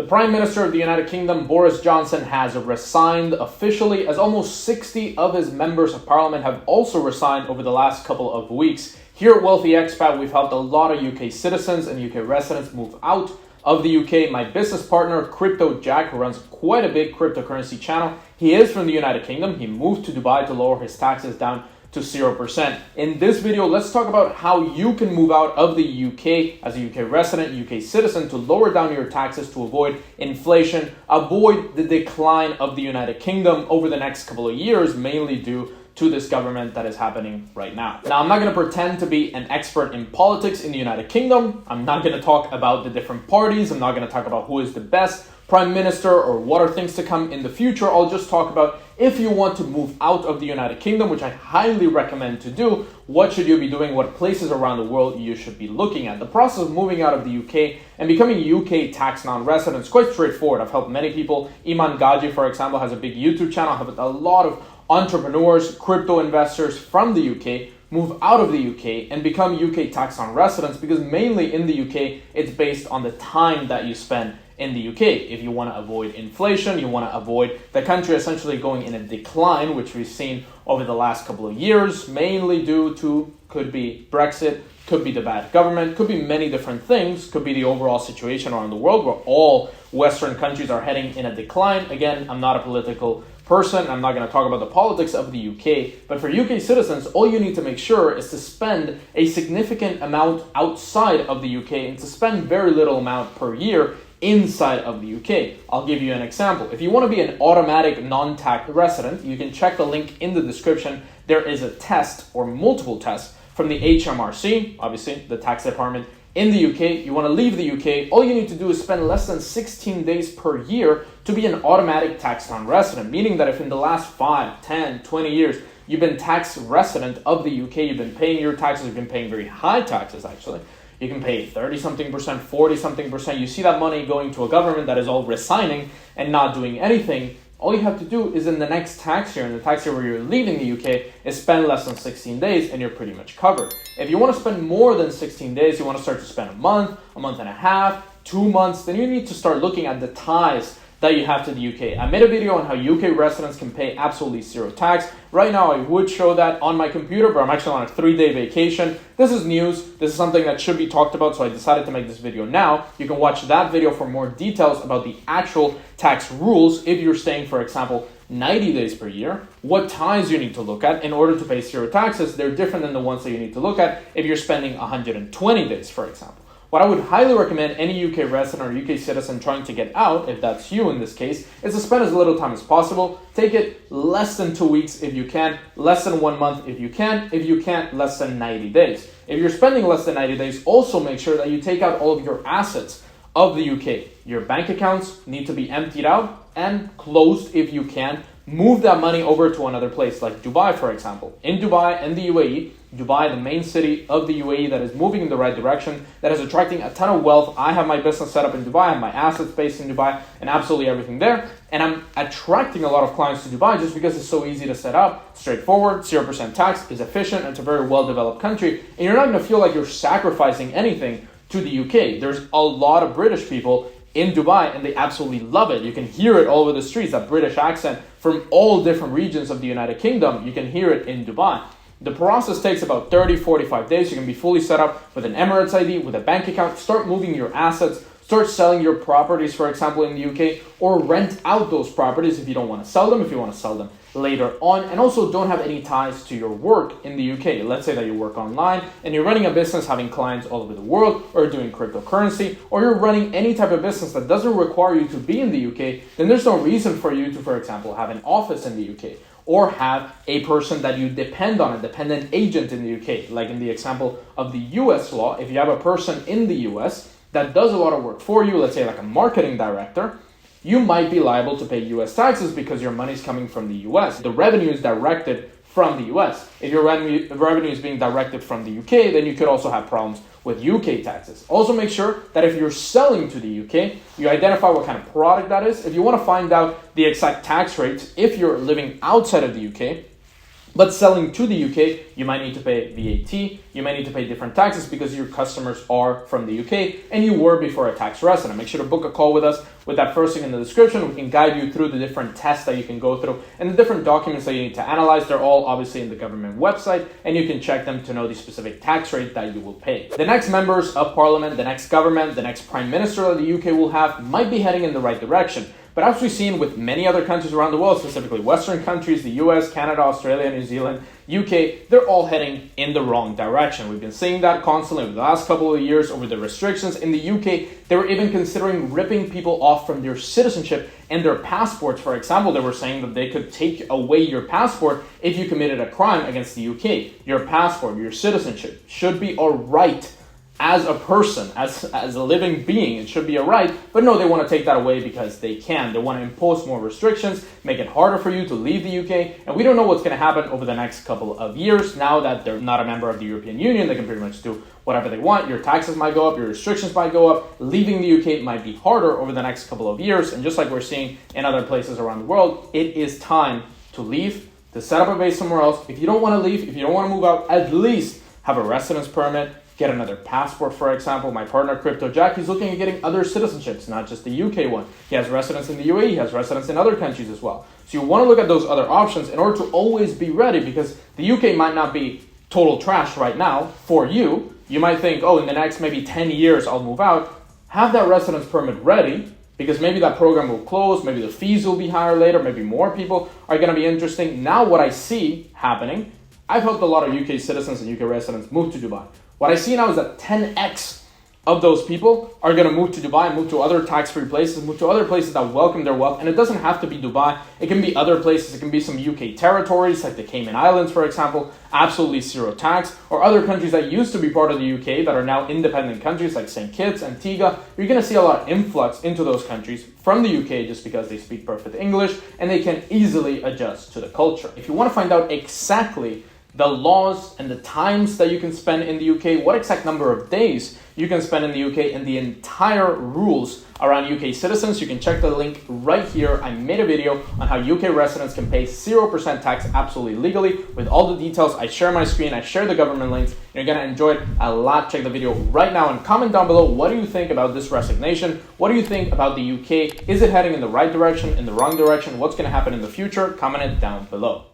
The Prime Minister of the United Kingdom, Boris Johnson, has resigned officially, as almost 60 of his members of parliament have also resigned over the last couple of weeks. Here at Wealthy Expat, we've helped a lot of UK citizens and UK residents move out of the UK. My business partner, Crypto Jack, who runs quite a big cryptocurrency channel, he is from the United Kingdom. He moved to Dubai to lower his taxes down to 0%. In this video, let's talk about how you can move out of the UK as a UK resident, UK citizen, to lower down your taxes to avoid inflation, avoid the decline of the United Kingdom over the next couple of years, mainly due to this government that is happening right now. Now, I'm not going to pretend to be an expert in politics in the United Kingdom. I'm not going to talk about the different parties. I'm not going to talk about who is the best prime minister or what are things to come in the future. I'll just talk about if you want to move out of the United Kingdom, which I highly recommend to do, what should you be doing, what places around the world you should be looking at. The process of moving out of the UK and becoming UK tax non-resident is quite straightforward. I've helped many people. Iman Gaji, for example, has a big YouTube channel. I've helped a lot of entrepreneurs, crypto investors from the UK move out of the UK and become UK tax non-residents, because mainly in the UK, it's based on the time that you spend in the UK. If you want to avoid inflation, you want to avoid the country essentially going in a decline, which we've seen over the last couple of years, mainly due to, could be Brexit, could be the bad government, could be many different things, could be the overall situation around the world where all Western countries are heading in a decline. Again, I'm not a political person. I'm not going to talk about the politics of the UK, but for UK citizens, all you need to make sure is to spend a significant amount outside of the UK and to spend very little amount per year inside of the UK. I'll give you an example. If you want to be an automatic non-tax resident, you can check the link in the description. There is a test or multiple tests from the HMRC, obviously the tax department in the UK. You want to leave the UK, all you need to do is spend less than 16 days per year to be an automatic tax non-resident, meaning that if in the last 5, 10, 20 years, you've been tax resident of the UK, you've been paying your taxes, you've been paying very high taxes actually, you can pay 30-something%, 40-something%. You see that money going to a government that is all resigning and not doing anything. All you have to do is in the next tax year, in the tax year where you're leaving the UK, is spend less than 16 days and you're pretty much covered. If you want to spend more than 16 days, you want to start to spend a month and a half, 2 months, then you need to start looking at the ties that you have to the UK. I made a video on how UK residents can pay absolutely zero tax. Right now, I would show that on my computer, but I'm actually on a 3-day vacation. This is news. This is something that should be talked about, so I decided to make this video now. You can watch that video for more details about the actual tax rules if you're staying, for example, 90 days per year, what ties you need to look at in order to pay zero taxes. They're different than the ones that you need to look at if you're spending 120 days, for example. What I would highly recommend any UK resident or UK citizen trying to get out, if that's you in this case, is to spend as little time as possible. Take it less than 2 weeks if you can, less than 1 month if you can. If you can't, less than 90 days. If you're spending less than 90 days, also make sure that you take out all of your assets of the UK. Your bank accounts need to be emptied out and closed if you can. Move that money over to another place, like Dubai, for example. In Dubai and the UAE, Dubai, the main city of the UAE that is moving in the right direction, that is attracting a ton of wealth. I have my business set up in Dubai, I have my assets based in Dubai, and absolutely everything there. And I'm attracting a lot of clients to Dubai just because it's so easy to set up, straightforward, 0% tax, is efficient, and it's a very well-developed country. And you're not going to feel like you're sacrificing anything to the UK. There's a lot of British people in Dubai, and they absolutely love it. You can hear it all over the streets, that British accent from all different regions of the United Kingdom. You can hear it in Dubai. The process takes about 30-45 days. You can be fully set up with an Emirates ID, with a bank account, start moving your assets, start selling your properties, for example, in the UK, or rent out those properties if you don't want to sell them, if you want to sell them later on, and also don't have any ties to your work in the UK. Let's say that you work online and you're running a business having clients all over the world, or doing cryptocurrency, or you're running any type of business that doesn't require you to be in the UK, then there's no reason for you to, for example, have an office in the UK or have a person that you depend on, a dependent agent in the UK. Like in the example of the US law, if you have a person in the US that does a lot of work for you, let's say like a marketing director, you might be liable to pay US taxes because your money is coming from the US. The revenue is directed from the US. If your revenue is being directed from the UK, then you could also have problems with UK taxes. Also make sure that if you're selling to the UK, you identify what kind of product that is. If you want to find out the exact tax rates, if you're living outside of the UK, but selling to the UK, you might need to pay VAT, you might need to pay different taxes because your customers are from the UK and you were before a tax resident. Make sure to book a call with us. with that first link in the description. We can guide you through the different tests that you can go through and the different documents that you need to analyze. They're all obviously in the government website, and you can check them to know the specific tax rate that you will pay. The next members of parliament, the next government, the next prime minister that the UK will have might be heading in the right direction. But as we've seen with many other countries around the world, specifically Western countries, the US, Canada, Australia, New Zealand, UK, they're all heading in the wrong direction. We've been seeing that constantly over the last couple of years over the restrictions. In the UK, they were even considering ripping people off from their citizenship and their passports. For example, they were saying that they could take away your passport if you committed a crime against the UK. Your passport, your citizenship should be a right as a person, as a living being. It should be a right, but no, they want to take that away because they can. They want to impose more restrictions, make it harder for you to leave the UK, and we don't know what's going to happen over the next couple of years. Now that they're not a member of the European Union, they can pretty much do whatever they want. Your taxes might go up, your restrictions might go up, leaving the UK might be harder over the next couple of years, and just like we're seeing in other places around the world, it is time to leave, to set up a base somewhere else. If you don't want to leave, if you don't want to move out, at least have a residence permit, get another passport. For example, my partner Crypto Jack, he's looking at getting other citizenships, not just the UK one. He has residence in the UAE, he has residence in other countries as well. So you want to look at those other options in order to always be ready, because the UK might not be total trash right now for you. You might think, oh, in the next maybe 10 years I'll move out. Have that residence permit ready, because maybe that program will close, maybe the fees will be higher later, maybe more people are going to be interested. Now what I see happening, I've helped a lot of UK citizens and UK residents move to Dubai. What I see now is that 10x of those people are going to move to Dubai, move to other tax-free places, move to other places that welcome their wealth. And it doesn't have to be Dubai. It can be other places. It can be some UK territories, like the Cayman Islands, for example, absolutely zero tax, or other countries that used to be part of the UK that are now independent countries, like St. Kitts, Antigua. You're going to see a lot of influx into those countries from the UK just because they speak perfect English and they can easily adjust to the culture. If you want to find out exactly the laws and the times that you can spend in the UK, what exact number of days you can spend in the UK, and the entire rules around UK citizens, you can check the link right here. I made a video on how UK residents can pay 0% tax absolutely legally with all the details. I share my screen, I share the government links. You're going to enjoy it a lot. Check the video right now and comment down below, what do you think about this resignation? What do you think about the UK? Is it heading in the right direction, in the wrong direction? What's going to happen in the future? Comment it down below.